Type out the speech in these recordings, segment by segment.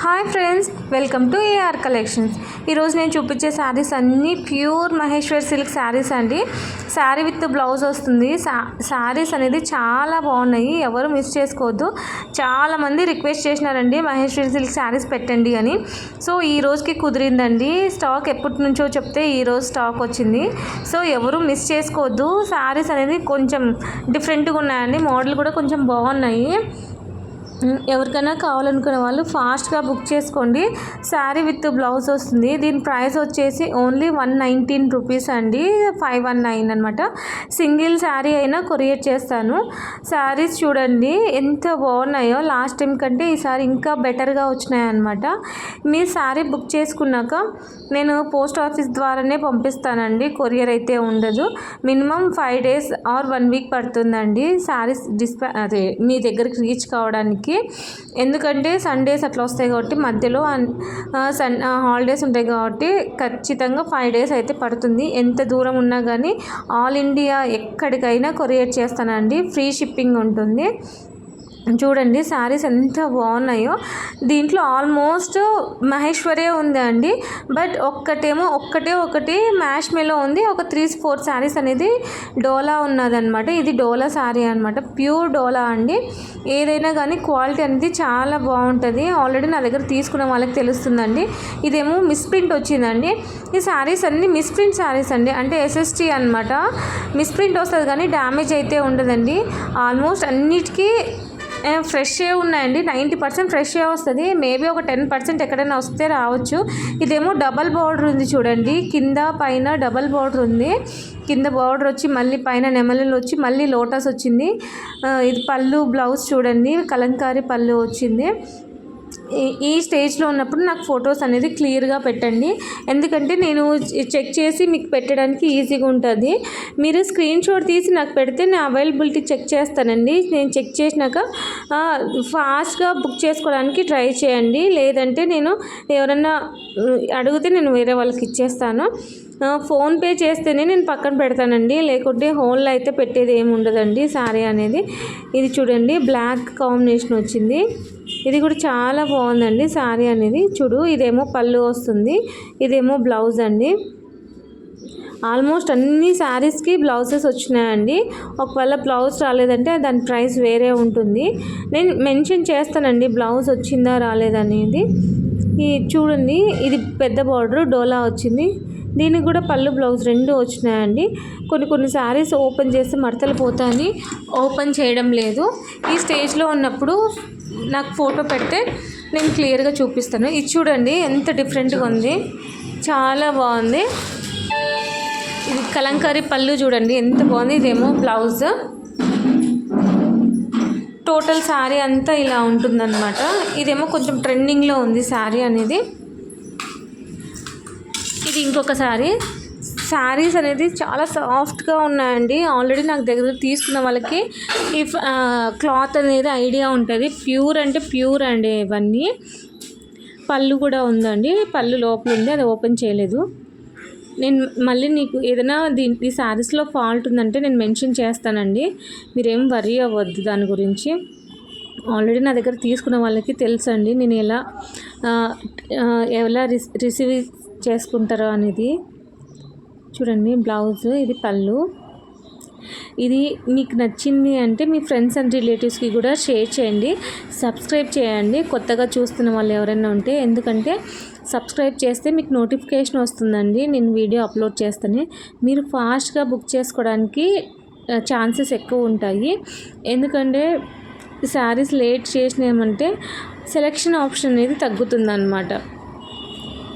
Hi friends, welcome to AR collections. ఈరోజు నేను చూపించే శారీస్ అన్నీ ప్యూర్ మహేశ్వర్ సిల్క్ శారీస్ అండి. శారీ విత్ బ్లౌజ్ వస్తుంది. శారీస్ అనేది చాలా బాగున్నాయి, ఎవరు మిస్ చేసుకోవద్దు. చాలామంది రిక్వెస్ట్ చేసినారండి మహేశ్వర్ సిల్క్ శారీస్ పెట్టండి అని. సో ఈ రోజుకి కుదిరిందండి. స్టాక్ ఎప్పటి నుంచో చెప్తే ఈరోజు స్టాక్ వచ్చింది. సో ఎవరు మిస్ చేసుకోవద్దు. శారీస్ అనేది కొంచెం డిఫరెంట్గా ఉన్నాయండి, మోడల్ కూడా కొంచెం బాగున్నాయి. ఎవరికైనా కావాలనుకునే వాళ్ళు ఫాస్ట్గా బుక్ చేసుకోండి. శారీ విత్ బ్లౌజ్ వస్తుంది. దీని ప్రైస్ వచ్చేసి ఓన్లీ 119 రూపీస్ అండి, 519 అనమాట. సింగిల్ శారీ అయినా కొరియర్ చేస్తాను. శారీస్ చూడండి ఎంత బాగున్నాయో, లాస్ట్ టైం కంటే ఈసారి ఇంకా బెటర్గా వచ్చినాయి అనమాట. మీ శారీ బుక్ చేసుకున్నాక నేను పోస్ట్ ఆఫీస్ ద్వారానే పంపిస్తానండి, కొరియర్ అయితే ఉండదు. మినిమం 5 days ఆర్ 1 week పడుతుందండి శారీస్ అదే మీ దగ్గరికి రీచ్ కావడానికి. ఎందుకంటే సండేస్ అట్లా వస్తాయి కాబట్టి, మధ్యలో హాలిడేస్ ఉంటాయి కాబట్టి ఖచ్చితంగా 5 days అయితే పడుతుంది. ఎంత దూరం ఉన్నా కానీ ఆల్ ఇండియా ఎక్కడికైనా కొరియర్ చేస్తానండి, ఫ్రీ షిప్పింగ్ ఉంటుంది. చూడండి శారీస్ ఎంత బాగున్నాయో. దీంట్లో ఆల్మోస్ట్ మహేశ్వరే ఉంది అండి, బట్ ఒకటి మ్యాష్ మేలో ఉంది. ఒక 3-4 శారీస్ అనేది డోలా ఉన్నదన్నమాట. ఇది డోలా శారీ అనమాట, ప్యూర్ డోలా అండి. ఏదైనా కానీ క్వాలిటీ అనేది చాలా బాగుంటుంది. ఆల్రెడీ నా దగ్గర తీసుకున్న వాళ్ళకి తెలుస్తుందండి. ఇదేమో మిస్ప్రింట్ వచ్చిందండి. ఈ శారీస్ అన్నీ మిస్ప్రింట్ శారీస్ అండి, అంటే ఎస్ఎస్టీ అనమాట. మిస్ప్రింట్ వస్తుంది కానీ డ్యామేజ్ అయితే ఉండదండి. ఆల్మోస్ట్ అన్నిటికీ ఫ్రెష్ే ఉన్నాయండి. 90% ఫ్రెష్ే వస్తుంది. మేబీ ఒక 10% ఎక్కడైనా వస్తే రావచ్చు. ఇదేమో డబల్ బార్డర్ ఉంది చూడండి, కింద పైన డబల్ బార్డర్ ఉంది. కింద బార్డర్ వచ్చి మళ్ళీ పైన నెమలిలు వచ్చి మళ్ళీ లోటస్ వచ్చింది. ఇది పళ్ళు, బ్లౌజ్ చూడండి కలంకారీ పళ్ళు వచ్చింది. ఈ స్టేజ్లో ఉన్నప్పుడు నాకు ఫొటోస్ అనేది క్లియర్గా పెట్టండి, ఎందుకంటే నేను చెక్ చేసి మీకు పెట్టడానికి ఈజీగా ఉంటుంది. మీరు స్క్రీన్ షాట్ తీసి నాకు పెడితే నేను అవైలబిలిటీ చెక్ చేస్తానండి. నేను చెక్ చేసినాక ఫాస్ట్గా బుక్ చేసుకోవడానికి ట్రై చేయండి. లేదంటే నేను ఎవరన్నా అడిగితే నేను వేరే వాళ్ళకి ఇచ్చేస్తాను. ఫోన్పే చేస్తేనే నేను పక్కన పెడతానండి, లేకుంటే హోల్లో అయితే పెట్టేది ఏమి ఉండదండి శారీ అనేది. ఇది చూడండి బ్లాక్ కాంబినేషన్ వచ్చింది. ఇది కూడా చాలా బాగుందండి శారీ అనేది. చూడు, ఇదేమో పళ్ళు వస్తుంది, ఇదేమో బ్లౌజ్ అండి. ఆల్మోస్ట్ అన్ని శారీస్కి బ్లౌజెస్ వచ్చినాయండి. ఒకవేళ బ్లౌజ్ రాలేదంటే దాని ప్రైస్ వేరే ఉంటుంది. నేను మెన్షన్ చేస్తానండి బ్లౌజ్ వచ్చిందా రాలేదనేది. ఈ చూడండి, ఇది పెద్ద బార్డర్ డోలా వచ్చింది. దీనికి కూడా పళ్ళు, బ్లౌజ్ రెండు వచ్చినాయండి. కొన్ని శారీస్ ఓపెన్ చేస్తే మడతలు పోతాయని ఓపెన్ చేయడం లేదు. ఈ స్టేజ్లో ఉన్నప్పుడు నాకు ఫోటో పెడితే నేను క్లియర్గా చూపిస్తాను. ఇది చూడండి ఎంత డిఫరెంట్గా ఉంది, చాలా బాగుంది. ఇది కలంకారీ పళ్ళు చూడండి ఎంత బాగుంది. ఇదేమో బ్లౌజ్. టోటల్ శారీ అంతా ఇలా ఉంటుందన్నమాట. ఇదేమో కొంచెం ట్రెండింగ్లో ఉంది శారీ అనేది. ఇది ఇంకొక శారీస్ అనేది చాలా సాఫ్ట్గా ఉన్నాయండి. ఆల్రెడీ నాకు దగ్గర తీసుకున్న వాళ్ళకి ఈ క్లాత్ అనేది ఐడియా ఉంటుంది. ప్యూర్ అంటే ప్యూర్ అండి ఇవన్నీ. పళ్ళు కూడా ఉందండి, పళ్ళు లోపల ఉంది, అది ఓపెన్ చేయలేదు. నేను మళ్ళీ నీకు ఏదైనా ఈ శారీస్లో ఫాల్ట్ ఉందంటే నేను మెన్షన్ చేస్తానండి, మీరేం వరీ అవ్వద్దు దాని గురించి. ఆల్రెడీ నా దగ్గర తీసుకున్న వాళ్ళకి తెలుసండి నేను ఎలా రిసీవ్ చేసుకుంటారో అనేది. చూడండి బ్లౌజ్, ఇది పళ్ళు. ఇది మీకు నచ్చింది అంటే మీ ఫ్రెండ్స్ అండ్ రిలేటివ్స్కి కూడా షేర్ చేయండి. సబ్స్క్రైబ్ చేయండి కొత్తగా చూస్తున్న వాళ్ళు ఎవరైనా ఉంటే, ఎందుకంటే సబ్స్క్రైబ్ చేస్తే మీకు నోటిఫికేషన్ వస్తుందండి నేను వీడియో అప్లోడ్ చేస్తేనే. మీరు ఫాస్ట్గా బుక్ చేసుకోవడానికి ఛాన్సెస్ ఎక్కువ ఉంటాయి. ఎందుకంటే శారీస్ లేట్ చేసినామంటే సెలెక్షన్ ఆప్షన్ అనేది తగ్గుతుందన్నమాట.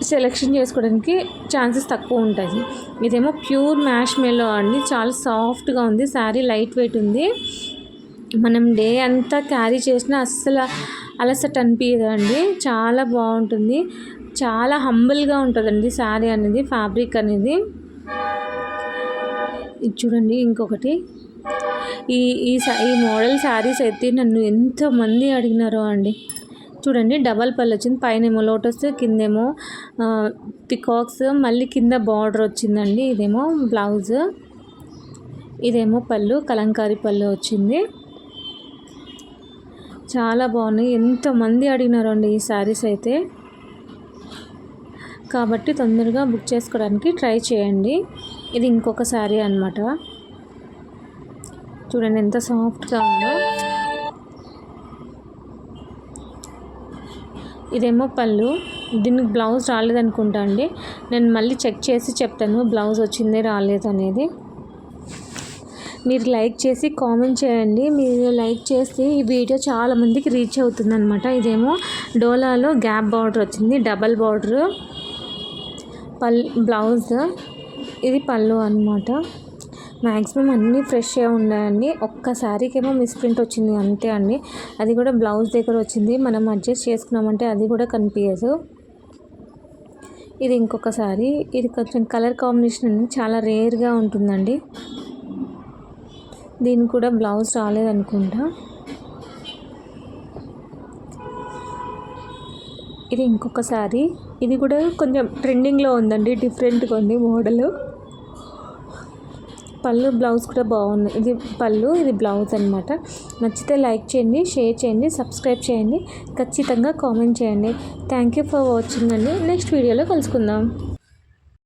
సెలెక్షన్ చేసుకోవడానికి ఛాన్సెస్ తక్కువ ఉంటాయి. ఇదేమో ప్యూర్ మ్యాష్ మేలో అండి, చాలా సాఫ్ట్గా ఉంది. శారీ లైట్ వెయిట్ ఉంది. మనం డే అంతా క్యారీ చేసినా అస్సలు అలసట అనిపించదండి, చాలా బాగుంటుంది. చాలా హంబుల్గా ఉంటుందండి శారీ అనేది, ఫ్యాబ్రిక్ అనేది. ఇది చూడండి ఇంకొకటి. ఈ మోడల్ శారీస్ అయితే నన్ను ఎంతమంది అడిగినారో అండి. చూడండి డబల్ పళ్ళు వచ్చింది, పైనేమో లోటస్, కిందేమో పికాక్స్, మళ్ళీ కింద బార్డర్ వచ్చిందండి. ఇదేమో బ్లౌజ్, ఇదేమో పళ్ళు, కలంకారీ పళ్ళు వచ్చింది. చాలా బాగున్నాయి. ఎంతమంది అడిగినారండి ఈ శారీస్ అయితే, కాబట్టి తొందరగా బుక్ చేసుకోవడానికి ట్రై చేయండి. ఇది ఇంకొక శారీ అన్నమాట. చూడండి ఎంత సాఫ్ట్గా ఉందో. ఇదేమో పళ్ళు. దీనికి బ్లౌజ్ రాలేదనుకుంటా అండి. నేను మళ్ళీ చెక్ చేసి చెప్తాను బ్లౌజ్ వచ్చిందే రాలేదనేది. మీరు లైక్ చేసి కామెంట్ చేయండి. మీరు లైక్ చేస్తే ఈ వీడియో చాలామందికి రీచ్ అవుతుందన్నమాట. ఇదేమో డోలాలో గ్యాప్ బార్డర్ వచ్చింది, డబల్ బార్డర్ బ్లౌజ్. ఇది పళ్ళు అన్నమాట. మ్యాక్సిమం అన్నీ ఫ్రెష్గా ఉన్నాయండి. ఒక్క శారీకేమో మిస్ప్రింట్ వచ్చింది అంతే అండి. అది కూడా బ్లౌజ్ దగ్గర వచ్చింది. మనం అడ్జస్ట్ చేసుకున్నామంటే అది కూడా కనిపించదు. ఇది ఇంకొక శారీ. ఇది కొంచెం కలర్ కాంబినేషన్ చాలా రేర్గా ఉంటుందండి. దీనికి కూడా బ్లౌజ్ రాలేదనుకుంటా. ఇది ఇంకొక శారీ. ఇది కూడా కొంచెం ట్రెండింగ్లో ఉందండి, డిఫరెంట్గా ఉంది మోడల్. పళ్ళు బ్లౌజ్ కూడా బాగుంది. ఇది పళ్ళు, ఇది బ్లౌజ్ అనమాట. నచ్చితే లైక్ చేయండి, షేర్ చేయండి, సబ్స్క్రైబ్ చేయండి, ఖచ్చితంగా కామెంట్ చేయండి. థ్యాంక్ యూ ఫర్ వాచింగ్ అండి. నెక్స్ట్ వీడియోలో కలుసుకుందాం.